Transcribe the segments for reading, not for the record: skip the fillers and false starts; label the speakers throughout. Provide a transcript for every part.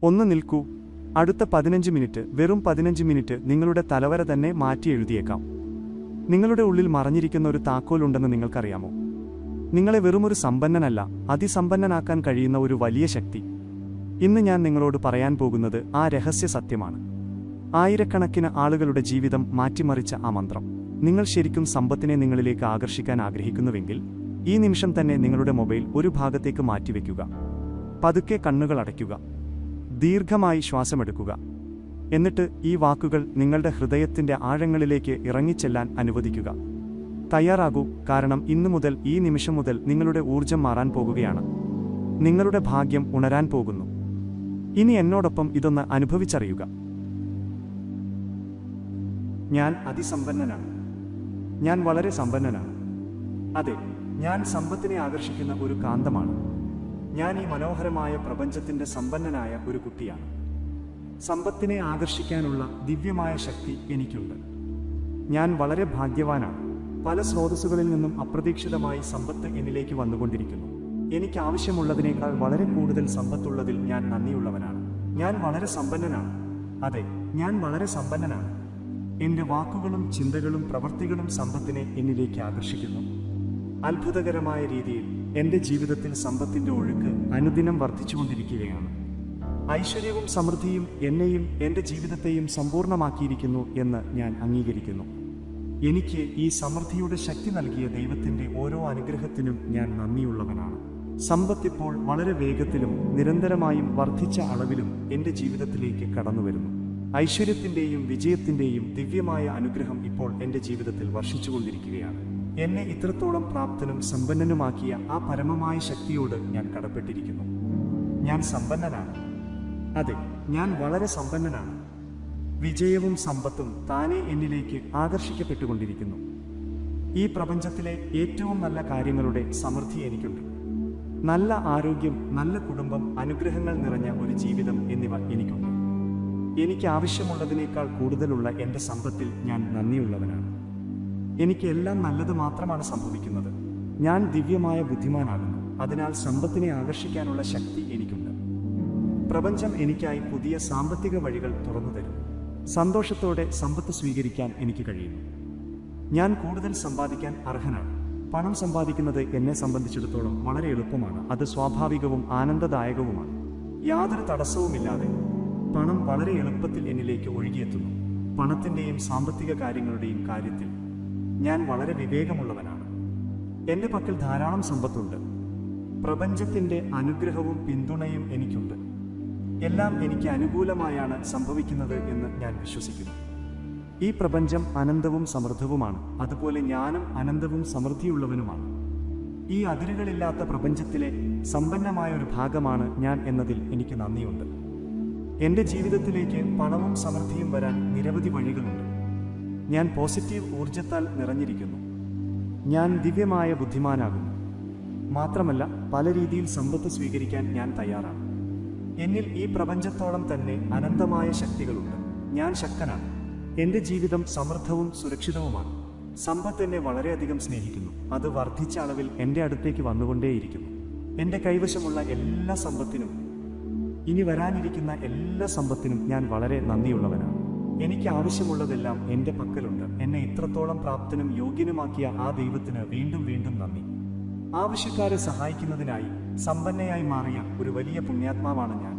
Speaker 1: ഒന്ന് നിൽക്കൂ. അടുത്ത 15 മിനിറ്റ്, വെറും 15 മിനിറ്റ് നിങ്ങളുടെ തലവര തന്നെ മാറ്റി എഴുതിയേക്കാം. നിങ്ങളുടെ ഉള്ളിൽ മറഞ്ഞിരിക്കുന്ന ഒരു താക്കോലുണ്ടെന്ന് നിങ്ങൾക്കറിയാമോ? നിങ്ങളെ വെറുമൊരു സമ്പന്നനല്ല, അതിസമ്പന്നനാക്കാൻ കഴിയുന്ന ഒരു വലിയ ശക്തി. ഇന്ന് ഞാൻ നിങ്ങളോട് പറയാൻ പോകുന്നത് ആ രഹസ്യ സത്യമാണ്. ആയിരക്കണക്കിന് ആളുകളുടെ ജീവിതം മാറ്റിമറിച്ച ആ മന്ത്രം. നിങ്ങൾ ശരിക്കും സമ്പത്തിനെ നിങ്ങളിലേക്ക് ആകർഷിക്കാൻ ആഗ്രഹിക്കുന്നുവെങ്കിൽ ഈ നിമിഷം തന്നെ നിങ്ങളുടെ മൊബൈൽ ഒരു ഭാഗത്തേക്ക് മാറ്റിവെക്കുക. പതുക്കെ കണ്ണുകൾ അടയ്ക്കുക. ദീർഘമായി ശ്വാസമെടുക്കുക. എന്നിട്ട് ഈ വാക്കുകൾ നിങ്ങളുടെ ഹൃദയത്തിന്റെ ആഴങ്ങളിലേക്ക് ഇറങ്ങിച്ചെല്ലാൻ അനുവദിക്കുക. തയ്യാറാകൂ, കാരണം ഇന്നു മുതൽ, ഈ നിമിഷം മുതൽ നിങ്ങളുടെ ഊർജം മാറാൻ പോകുകയാണ്. നിങ്ങളുടെ ഭാഗ്യം ഉണരാൻ പോകുന്നു. ഇനി എന്നോടൊപ്പം ഇതൊന്ന് അനുഭവിച്ചറിയുക. ഞാൻ അതിസമ്പന്നനാണ്. ഞാൻ വളരെ സമ്പന്നനാണ്. അതെ, ഞാൻ സമ്പത്തിനെ ആകർഷിക്കുന്ന ഒരു കാന്തമാണ്. ഞാൻ ഈ മനോഹരമായ പ്രപഞ്ചത്തിന്റെ സമ്പന്നനായ ഒരു കുട്ടിയാണ്. സമ്പത്തിനെ ആകർഷിക്കാനുള്ള ദിവ്യമായ ശക്തി എനിക്കുണ്ട്. ഞാൻ വളരെ ഭാഗ്യവാനാണ്. പല സ്രോതസ്സുകളിൽ നിന്നും അപ്രതീക്ഷിതമായി സമ്പത്ത് എന്നിലേക്ക് വന്നുകൊണ്ടിരിക്കുന്നു. എനിക്ക് ആവശ്യമുള്ളതിനേക്കാൾ വളരെ കൂടുതൽ സമ്പത്തുള്ളതിൽ ഞാൻ നന്ദിയുള്ളവനാണ്. ഞാൻ വളരെ സമ്പന്നനാണ്. അതെ, ഞാൻ വളരെ സമ്പന്നനാണ്. എന്റെ വാക്കുകളും ചിന്തകളും പ്രവൃത്തികളും സമ്പത്തിനെ എന്നിലേക്ക് ആകർഷിക്കുന്നു. അത്ഭുതകരമായ രീതിയിൽ എന്റെ ജീവിതത്തിൽ സമ്പത്തിന്റെ ഒഴുക്ക് അനുദിനം വർദ്ധിച്ചുകൊണ്ടിരിക്കുകയാണ്. ഐശ്വര്യവും സമൃദ്ധിയും എന്നെയും എന്റെ ജീവിതത്തെയും സമ്പൂർണ്ണമാക്കിയിരിക്കുന്നു എന്ന് ഞാൻ അംഗീകരിക്കുന്നു. എനിക്ക് ഈ സമൃദ്ധിയുടെ ശക്തി നൽകിയ ദൈവത്തിന്റെ ഓരോ അനുഗ്രഹത്തിനും ഞാൻ നന്ദിയുള്ളവനാണ്. സമ്പത്ത് ഇപ്പോൾ വളരെ വേഗത്തിലും നിരന്തരമായും വർദ്ധിച്ച അളവിലും എന്റെ ജീവിതത്തിലേക്ക് കടന്നുവരുന്നു. ഐശ്വര്യത്തിന്റെയും വിജയത്തിന്റെയും ദിവ്യമായ അനുഗ്രഹം ഇപ്പോൾ എന്റെ ജീവിതത്തിൽ വർഷിച്ചുകൊണ്ടിരിക്കുകയാണ്. എന്നെ ഇത്രത്തോളം പ്രാപ്തനും സമ്പന്നനുമാക്കിയ ആ പരമമായ ശക്തിയോട് ഞാൻ കടപ്പെട്ടിരിക്കുന്നു. ഞാൻ സമ്പന്നനാണ്. അതെ, ഞാൻ വളരെ സമ്പന്നനാണ്. വിജയവും സമ്പത്തും താനെ എന്നിലേക്ക് ആകർഷിക്കപ്പെട്ടുകൊണ്ടിരിക്കുന്നു. ഈ പ്രപഞ്ചത്തിലെ ഏറ്റവും നല്ല കാര്യങ്ങളുടെ സമൃദ്ധി എനിക്കുണ്ട്. നല്ല ആരോഗ്യം, നല്ല കുടുംബം, അനുഗ്രഹങ്ങൾ നിറഞ്ഞ ഒരു ജീവിതം എന്നിവ എനിക്കുണ്ട്. എനിക്ക് ആവശ്യമുള്ളതിനേക്കാൾ കൂടുതലുള്ള എൻ്റെ സമ്പത്തിൽ ഞാൻ നന്ദിയുള്ളവനാണ്. എനിക്ക് എല്ലാം നല്ലത് മാത്രമാണ് സംഭവിക്കുന്നത്. ഞാൻ ദിവ്യമായ ബുദ്ധിമാനാകുന്നു. അതിനാൽ സമ്പത്തിനെ ആകർഷിക്കാനുള്ള ശക്തി എനിക്കുണ്ട്. പ്രപഞ്ചം എനിക്കായി പുതിയ സാമ്പത്തിക വഴികൾ തുറന്നു തരുന്നു. സന്തോഷത്തോടെ സമ്പത്ത് സ്വീകരിക്കാൻ എനിക്ക് കഴിയുന്നു. ഞാൻ കൂടുതൽ സമ്പാദിക്കാൻ അർഹനാണ്. പണം സമ്പാദിക്കുന്നത് എന്നെ സംബന്ധിച്ചിടത്തോളം വളരെ എളുപ്പമാണ്. അത് സ്വാഭാവികവും ആനന്ദദായകവുമാണ്. യാതൊരു തടസ്സവുമില്ലാതെ പണം വളരെ എളുപ്പത്തിൽ എന്നിലേക്ക് ഒഴുകിയെത്തുന്നു. പണത്തിൻ്റെയും സാമ്പത്തിക കാര്യങ്ങളുടെയും കാര്യത്തിൽ ഞാൻ വളരെ വിവേകമുള്ളവനാണ്. എൻ്റെ പക്കൽ ധാരാളം സമ്പത്തുണ്ട്. പ്രപഞ്ചത്തിൻ്റെ അനുഗ്രഹവും പിന്തുണയും എനിക്കുണ്ട്. എല്ലാം എനിക്ക് അനുകൂലമായാണ് സംഭവിക്കുന്നത് എന്ന് ഞാൻ വിശ്വസിക്കുന്നു. ഈ പ്രപഞ്ചം അനന്തവും സമൃദ്ധവുമാണ്. അതുപോലെ ഞാനും അനന്തവും സമൃദ്ധിയുള്ളവനുമാണ്. ഈ അതിരുകളില്ലാത്ത പ്രപഞ്ചത്തിലെ സമ്പന്നമായ ഒരു ഭാഗമാണ് ഞാൻ എന്നതിൽ എനിക്ക് നന്ദിയുണ്ട്. എൻ്റെ ജീവിതത്തിലേക്ക് പണവും സമൃദ്ധിയും വരാൻ നിരവധി വഴികളുണ്ട്. ഞാൻ പോസിറ്റീവ് ഊർജത്താൽ നിറഞ്ഞിരിക്കുന്നു. ഞാൻ ദിവ്യമായ ബുദ്ധിമാനാകുന്നു. മാത്രമല്ല, പല രീതിയിൽ സമ്പത്ത് സ്വീകരിക്കാൻ ഞാൻ തയ്യാറാണ്. എന്നിൽ ഈ പ്രപഞ്ചത്തോളം തന്നെ അനന്തമായ ശക്തികളുണ്ട്. ഞാൻ ശക്തനാണ്. എൻ്റെ ജീവിതം സമൃദ്ധവും സുരക്ഷിതവുമാണ്. സമ്പത്ത് എന്നെ വളരെയധികം സ്നേഹിക്കുന്നു. അത് വർദ്ധിച്ച അളവിൽ എൻ്റെ അടുത്തേക്ക് വന്നുകൊണ്ടേയിരിക്കുന്നു. എൻ്റെ കൈവശമുള്ള എല്ലാ സമ്പത്തിനും, ഇനി വരാനിരിക്കുന്ന എല്ലാ സമ്പത്തിനും ഞാൻ വളരെ നന്ദിയുള്ളവനാണ്. എനിക്ക് ആവശ്യമുള്ളതെല്ലാം എൻ്റെ പക്കലുണ്ട്. എന്നെ ഇത്രത്തോളം പ്രാപ്തനും യോഗ്യനുമാക്കിയ ആ ദൈവത്തിന് വീണ്ടും വീണ്ടും നന്ദി. ആവശ്യക്കാരെ സഹായിക്കുന്നതിനായി സമ്പന്നയായി മാറിയ ഒരു വലിയ പുണ്യാത്മാവാണ് ഞാൻ.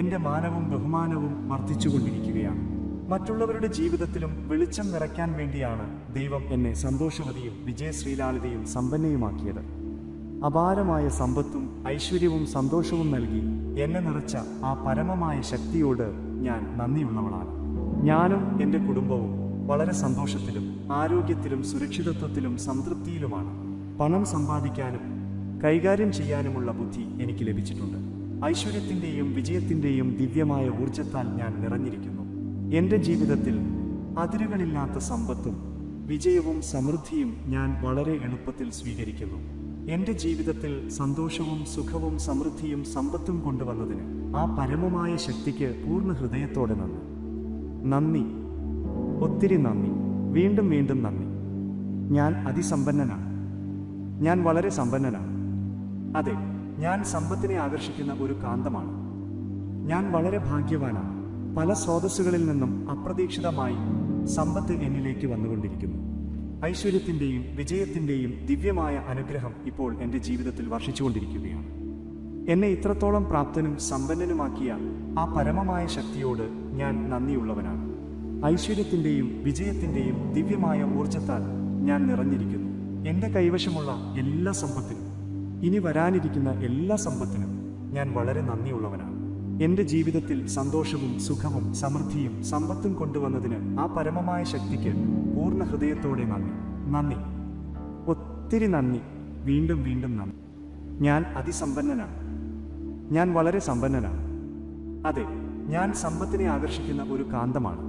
Speaker 1: എൻ്റെ മാനവും ബഹുമാനവും വർദ്ധിച്ചുകൊണ്ടിരിക്കുകയാണ്. മറ്റുള്ളവരുടെ ജീവിതത്തിലും വെളിച്ചം നിറയ്ക്കാൻ വേണ്ടിയാണ് ദൈവം എന്നെ സന്തോഷവതിയും വിജയശ്രീലാളിതയും സമ്പന്നയുമാക്കിയത്. അപാരമായ സമ്പത്തും ഐശ്വര്യവും സന്തോഷവും നൽകി എന്നെ നിറച്ച ആ പരമമായ ശക്തിയോട് ഞാൻ നന്ദിയുള്ളവളാണ്. ഞാനും എൻ്റെ കുടുംബവും വളരെ സന്തോഷത്തിലും ആരോഗ്യത്തിലും സുരക്ഷിതത്വത്തിലും സംതൃപ്തിയിലുമാണ്. പണം സമ്പാദിക്കാനും കൈകാര്യം ചെയ്യാനുമുള്ള ബുദ്ധി എനിക്ക് ലഭിച്ചിട്ടുണ്ട്. ഐശ്വര്യത്തിൻ്റെയും വിജയത്തിൻ്റെയും ദിവ്യമായ ഊർജത്താൽ ഞാൻ നിറഞ്ഞിരിക്കുന്നു. എൻ്റെ ജീവിതത്തിൽ അതിരുകളില്ലാത്ത സമ്പത്തും വിജയവും സമൃദ്ധിയും ഞാൻ വളരെ എളുപ്പത്തിൽ സ്വീകരിക്കുന്നു. എൻ്റെ ജീവിതത്തിൽ സന്തോഷവും സുഖവും സമൃദ്ധിയും സമ്പത്തും കൊണ്ടുവന്നതിന് ആ പരമമായ ശക്തിക്ക് പൂർണ്ണ ഹൃദയത്തോടെ നന്ദി. നന്ദി, ഒത്തിരി നന്ദി, വീണ്ടും വീണ്ടും നന്ദി. ഞാൻ അതിസമ്പന്നനാണ്. ഞാൻ വളരെ സമ്പന്നനാണ്. അതെ, ഞാൻ സമ്പത്തിനെ ആകർഷിക്കുന്ന ഒരു കാന്തമാണ്. ഞാൻ വളരെ ഭാഗ്യവാനാണ്. പല സ്രോതസ്സുകളിൽ നിന്നും അപ്രതീക്ഷിതമായി സമ്പത്ത് എന്നിലേക്ക് വന്നുകൊണ്ടിരിക്കുന്നു. ഐശ്വര്യത്തിൻ്റെയും വിജയത്തിൻ്റെയും ദിവ്യമായ അനുഗ്രഹം ഇപ്പോൾ എൻ്റെ ജീവിതത്തിൽ വർഷിച്ചുകൊണ്ടിരിക്കുകയാണ്. എന്നെ ഇത്രത്തോളം പ്രാപ്തനും സമ്പന്നനുമാക്കിയ ആ പരമമായ ശക്തിയോട് ഞാൻ നന്ദിയുള്ളവനാണ്. ഐശ്വര്യത്തിൻ്റെയും വിജയത്തിൻ്റെയും ദിവ്യമായ ഊർജത്താൽ ഞാൻ നിറഞ്ഞിരിക്കുന്നു. എൻ്റെ കൈവശമുള്ള എല്ലാ സമ്പത്തിനും ഇനി വരാനിരിക്കുന്ന എല്ലാ സമ്പത്തിനും ഞാൻ വളരെ നന്ദിയുള്ളവനാണ്. എൻ്റെ ജീവിതത്തിൽ സന്തോഷവും സുഖവും സമൃദ്ധിയും സമ്പത്തും കൊണ്ടുവന്നതിന് ആ പരമമായ ശക്തിക്ക് പൂർണ്ണ ഹൃദയത്തോടെ നന്ദി, ഒത്തിരി നന്ദി, വീണ്ടും വീണ്ടും നന്ദി. ഞാൻ അതിസമ്പന്നനാണ്. ഞാൻ വളരെ സമ്പന്നനാണ്. അതെ, ഞാൻ സമ്പത്തിനെ ആകർഷിക്കുന്ന ഒരു കാന്തമാണ്.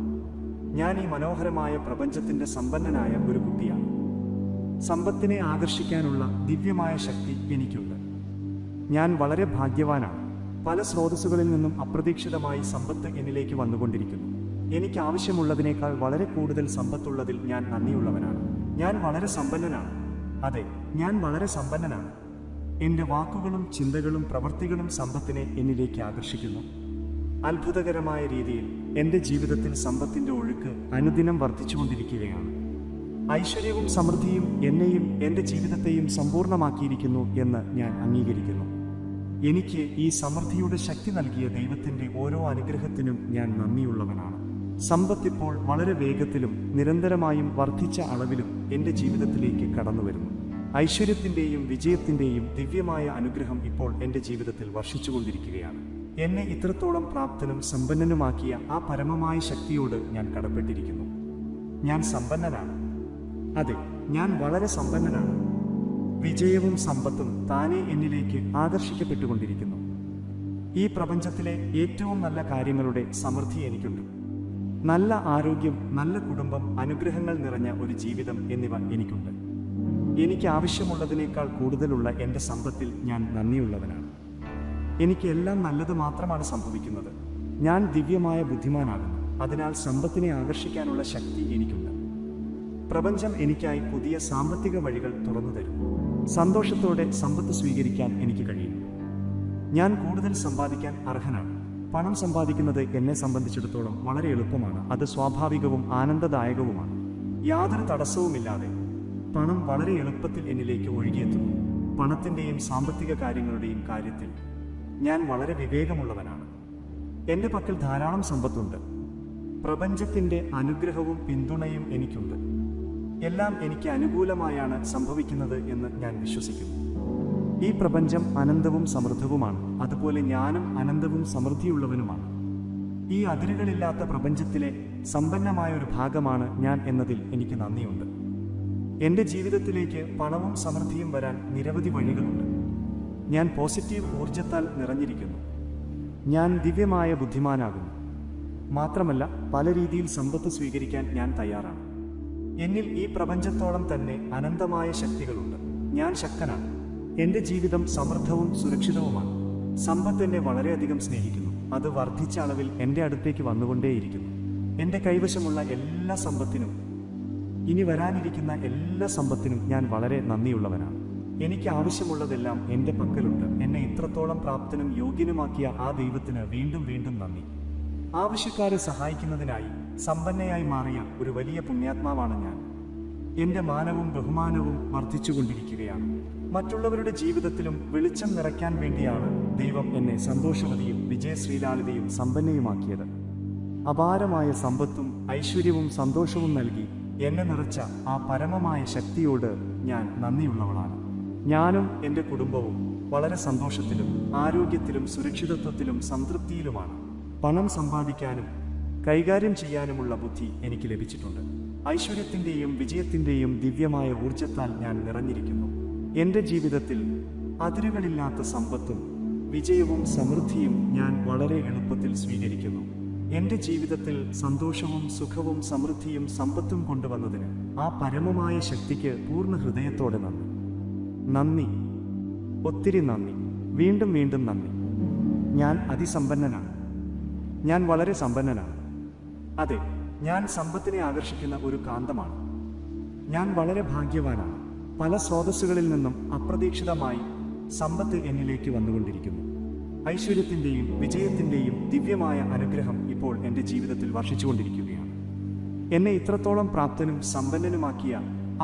Speaker 1: ഞാൻ ഈ മനോഹരമായ പ്രപഞ്ചത്തിൻ്റെ സമ്പന്നനായ ഒരു കുട്ടിയാണ്. സമ്പത്തിനെ ആകർഷിക്കാനുള്ള ദിവ്യമായ ശക്തി എനിക്കുണ്ട്. ഞാൻ വളരെ ഭാഗ്യവാനാണ്. പല സ്രോതസ്സുകളിൽ നിന്നും അപ്രതീക്ഷിതമായി സമ്പത്ത് എന്നിലേക്ക് വന്നുകൊണ്ടിരിക്കുന്നു. എനിക്ക് ആവശ്യമുള്ളതിനേക്കാൾ വളരെ കൂടുതൽ സമ്പത്തുള്ളതിൽ ഞാൻ നന്ദിയുള്ളവനാണ്. ഞാൻ വളരെ സമ്പന്നനാണ്. അതെ, ഞാൻ വളരെ സമ്പന്നനാണ്. എൻ്റെ വാക്കുകളും ചിന്തകളും പ്രവൃത്തികളും സമ്പത്തിനെ എന്നിലേക്ക് ആകർഷിക്കുന്നു. അത്ഭുതകരമായ രീതിയിൽ എൻ്റെ ജീവിതത്തിൽ സമ്പത്തിൻ്റെ ഒഴുക്ക് അനുദിനം വർദ്ധിച്ചുകൊണ്ടിരിക്കുകയാണ്. ഐശ്വര്യവും സമൃദ്ധിയും എന്നെയും എൻ്റെ ജീവിതത്തെയും സമ്പൂർണ്ണമാക്കിയിരിക്കുന്നു എന്ന് ഞാൻ അംഗീകരിക്കുന്നു. എനിക്ക് ഈ സമൃദ്ധിയുടെ ശക്തി നൽകിയ ദൈവത്തിൻ്റെ ഓരോ അനുഗ്രഹത്തിനും ഞാൻ നന്ദിയുള്ളവനാണ്. സമ്പത്തിപ്പോൾ വളരെ വേഗത്തിലും നിരന്തരമായും വർദ്ധിച്ച അളവിലും എൻ്റെ ജീവിതത്തിലേക്ക് കടന്നുവരുന്നു. ഐശ്വര്യത്തിൻ്റെയും വിജയത്തിൻ്റെയും ദിവ്യമായ അനുഗ്രഹം ഇപ്പോൾ എൻ്റെ ജീവിതത്തിൽ വർഷിച്ചുകൊണ്ടിരിക്കുകയാണ്. എന്നെ ഇത്രത്തോളം പ്രാപ്തനും സമ്പന്നനുമാക്കിയ ആ പരമമായ ശക്തിയോട് ഞാൻ കടപ്പെട്ടിരിക്കുന്നു. ഞാൻ സമ്പന്നനാണ്. അതെ, ഞാൻ വളരെ സമ്പന്നനാണ്. വിജയവും സമ്പത്തും താനേ എന്നിലേക്ക് ആകർഷിക്കപ്പെട്ടുകൊണ്ടിരിക്കുന്നു. ഈ പ്രപഞ്ചത്തിലെ ഏറ്റവും നല്ല കാര്യങ്ങളുടെ സമൃദ്ധി എനിക്കുണ്ട്. നല്ല ആരോഗ്യം, നല്ല കുടുംബം, അനുഗ്രഹങ്ങൾ നിറഞ്ഞ ഒരു ജീവിതം എന്നിവ എനിക്കുണ്ട്. എനിക്ക് ആവശ്യമുള്ളതിനേക്കാൾ കൂടുതലുള്ള എൻ്റെ സമ്പത്തിൽ ഞാൻ നന്ദിയുള്ളവനാണ്. എനിക്ക് എല്ലാം നല്ലത് മാത്രമാണ് സംഭവിക്കുന്നത്. ഞാൻ ദിവ്യമായ ബുദ്ധിമാനാകുന്നു. അതിനാൽ സമ്പത്തിനെ ആകർഷിക്കാനുള്ള ശക്തി എനിക്കുണ്ട്. പ്രപഞ്ചം എനിക്കായി പുതിയ സാമ്പത്തിക വഴികൾ തുറന്നു തരും. സന്തോഷത്തോടെ സമ്പത്ത് സ്വീകരിക്കാൻ എനിക്ക് കഴിയും. ഞാൻ കൂടുതൽ സമ്പാദിക്കാൻ അർഹനാണ്. പണം സമ്പാദിക്കുന്നത് എന്നെ സംബന്ധിച്ചിടത്തോളം വളരെ എളുപ്പമാണ്. അത് സ്വാഭാവികവും ആനന്ദദായകവുമാണ്. യാതൊരു തടസ്സവുമില്ലാതെ പണം വളരെ എളുപ്പത്തിൽ എന്നിലേക്ക് ഒഴുകിയെത്തുന്നു. പണത്തിൻ്റെയും സാമ്പത്തിക കാര്യങ്ങളുടെയും കാര്യത്തിൽ ഞാൻ വളരെ വിവേകമുള്ളവനാണ്. എൻ്റെ പക്കൽ ധാരാളം സമ്പത്തുണ്ട്. പ്രപഞ്ചത്തിൻ്റെ അനുഗ്രഹവും പിന്തുണയും എനിക്കുണ്ട്. എല്ലാം എനിക്ക് അനുകൂലമായാണ് സംഭവിക്കുന്നത് എന്ന് ഞാൻ വിശ്വസിക്കുന്നു. ഈ പ്രപഞ്ചം അനന്തവും സമൃദ്ധവുമാണ്. അതുപോലെ ഞാനും അനന്തവും സമൃദ്ധിയുള്ളവനുമാണ്. ഈ അതിരുകളില്ലാത്ത പ്രപഞ്ചത്തിലെ സമ്പന്നമായ ഒരു ഭാഗമാണ് ഞാൻ എന്നതിൽ എനിക്ക് നന്ദിയുണ്ട്. എൻ്റെ ജീവിതത്തിലേക്ക് പണവും സമൃദ്ധിയും വരാൻ നിരവധി വഴികളുണ്ട്. ഞാൻ പോസിറ്റീവ് ഊർജത്താൽ നിറഞ്ഞിരിക്കുന്നു. ഞാൻ ദിവ്യമായ ബുദ്ധിമാനാകുന്നു. മാത്രമല്ല, പല രീതിയിൽ സമ്പത്ത് സ്വീകരിക്കാൻ ഞാൻ തയ്യാറാണ്. എന്നിൽ ഈ പ്രപഞ്ചത്തോളം തന്നെ അനന്തമായ ശക്തികളുണ്ട്. ഞാൻ ശക്തനാണ്. എൻ്റെ ജീവിതം സമൃദ്ധവും സുരക്ഷിതവുമാണ്. സമ്പത്ത് എന്നെ വളരെയധികം സ്നേഹിക്കുന്നു. അത് വർദ്ധിച്ച അളവിൽ എൻ്റെ അടുത്തേക്ക് വന്നുകൊണ്ടേയിരിക്കുന്നു. എൻ്റെ കൈവശമുള്ള എല്ലാ സമ്പത്തിനും ഇനി വരാനിരിക്കുന്ന എല്ലാ സമ്പത്തിനും ഞാൻ വളരെ നന്ദിയുള്ളവനാണ്. എനിക്ക് ആവശ്യമുള്ളതെല്ലാം എൻ്റെ പക്കലുണ്ട്. എന്നെ ഇത്രത്തോളം പ്രാപ്തനും യോഗ്യനുമാക്കിയ ആ ദൈവത്തിന് വീണ്ടും വീണ്ടും നന്ദി. ആവശ്യക്കാരെ സഹായിക്കുന്നതിനായി സമ്പന്നയായി മാറിയ ഒരു വലിയ പുണ്യാത്മാവാണ് ഞാൻ. എൻ്റെ മാനവും ബഹുമാനവും വർദ്ധിച്ചുകൊണ്ടിരിക്കുകയാണ്. മറ്റുള്ളവരുടെ ജീവിതത്തിലും വെളിച്ചം നിറയ്ക്കാൻ വേണ്ടിയാണ് ദൈവം എന്നെ സന്തോഷവതിയും വിജയശ്രീലാളിതയും സമ്പന്നയുമാക്കിയത്. അപാരമായ സമ്പത്തും ഐശ്വര്യവും സന്തോഷവും നൽകി എന്നെ നിറച്ച ആ പരമമായ ശക്തിയോട് ഞാൻ നന്ദിയുള്ളവളാണ്. ഞാനും എൻ്റെ കുടുംബവും വളരെ സന്തോഷത്തിലും ആരോഗ്യത്തിലും സുരക്ഷിതത്വത്തിലും സംതൃപ്തിയിലുമാണ്. പണം സമ്പാദിക്കാനും കൈകാര്യം ചെയ്യാനുമുള്ള ബുദ്ധി എനിക്ക് ലഭിച്ചിട്ടുണ്ട്. ഐശ്വര്യത്തിൻ്റെയും വിജയത്തിൻ്റെയും ദിവ്യമായ ഊർജത്താൽ ഞാൻ നിറഞ്ഞിരിക്കുന്നു. എൻ്റെ ജീവിതത്തിൽ അതിരുകളില്ലാത്ത സമ്പത്തും വിജയവും സമൃദ്ധിയും ഞാൻ വളരെ എളുപ്പത്തിൽ സ്വീകരിക്കുന്നു. എൻ്റെ ജീവിതത്തിൽ സന്തോഷവും സുഖവും സമൃദ്ധിയും സമ്പത്തും കൊണ്ടുവന്നതിന് ആ പരമമായ ശക്തിക്ക് പൂർണ്ണ ഹൃദയത്തോടെ നന്ദി, ഒത്തിരി നന്ദി, വീണ്ടും വീണ്ടും നന്ദി. ഞാൻ അതിസമ്പന്നനാണ്. ഞാൻ വളരെ സമ്പന്നനാണ്. അതെ, ഞാൻ സമ്പത്തിനെ ആകർഷിക്കുന്ന ഒരു കാന്തമാണ്. ഞാൻ വളരെ ഭാഗ്യവാനാണ്. പല സ്രോതസ്സുകളിൽ നിന്നും അപ്രതീക്ഷിതമായി സമ്പത്ത് എന്നിലേക്ക് വന്നുകൊണ്ടിരിക്കുന്നു. ഐശ്വര്യത്തിൻ്റെയും വിജയത്തിൻ്റെയും ദിവ്യമായ അനുഗ്രഹം ഇപ്പോൾ എൻ്റെ ജീവിതത്തിൽ വർഷിച്ചുകൊണ്ടിരിക്കുകയാണ്. എന്നെ ഇത്രത്തോളം പ്രാപ്തനും സമ്പന്നനുമാക്കിയ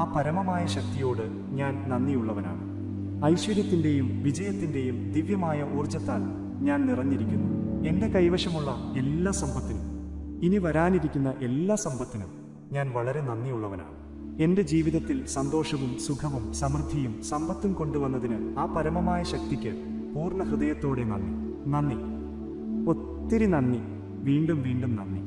Speaker 1: ആ പരമമായ ശക്തിയോട് ഞാൻ നന്ദിയുള്ളവനാണ്. ഐശ്വര്യത്തിൻ്റെയും വിജയത്തിൻ്റെയും ദിവ്യമായ ഊർജത്താൽ ഞാൻ നിറഞ്ഞിരിക്കുന്നു. എൻ്റെ കൈവശമുള്ള എല്ലാ സമ്പത്തിനും ഇനി വരാനിരിക്കുന്ന എല്ലാ സമ്പത്തിനും ഞാൻ വളരെ നന്ദിയുള്ളവനാണ്. എൻ്റെ ജീവിതത്തിൽ സന്തോഷവും സുഖവും സമൃദ്ധിയും സമ്പത്തും കൊണ്ടുവന്നതിന് ആ പരമമായ ശക്തിക്ക് പൂർണ്ണ ഹൃദയത്തോടെ നന്ദി. ഒത്തിരി നന്ദി. വീണ്ടും വീണ്ടും നന്ദി.